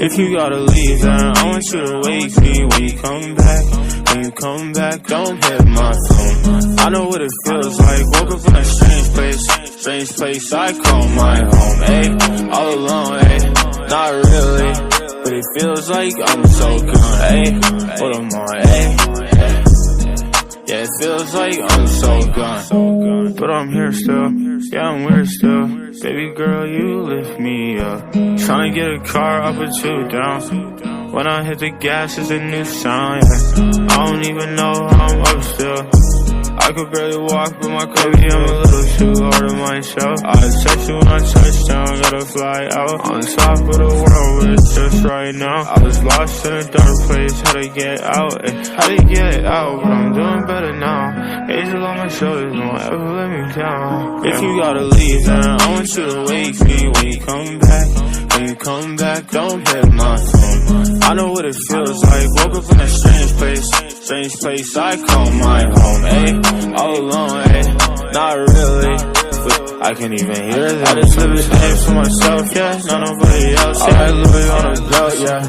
If you gotta leave, then I want you to wake me when you come back. When you come back, don't hit my phone. I know what it feels like, woke up in a strange place I call my home, ayy. All alone, ayy, not really, but it feels like I'm so gone, ayy. What am I, ayy? Yeah, it feels like I'm so gone, but I'm here still, yeah, I'm weird still. Baby girl, you lift me up. Tryna get a car, I'll put you down. When I hit the gas, it's a new sound, yeah. I don't even know how I'm up still. I could barely walk, but my baby, I'm a little too hard on myself. I text you when I touch down, gotta fly out on top of the world, but it's just right now. I was lost in a dark place, had to get out, had to get out, but I'm doing better now. Angel on my shoulders, don't ever let me down. If you gotta leave, then I want you to wake me when you come back. When you come back, don't hit my phone. I know what it feels like, woke up in a strange place I call my home, ayy. All alone, ayy, not really, but I can't even hear that. I just live a day for myself, yeah, not nobody else, yeah. I live it on a belt, yeah.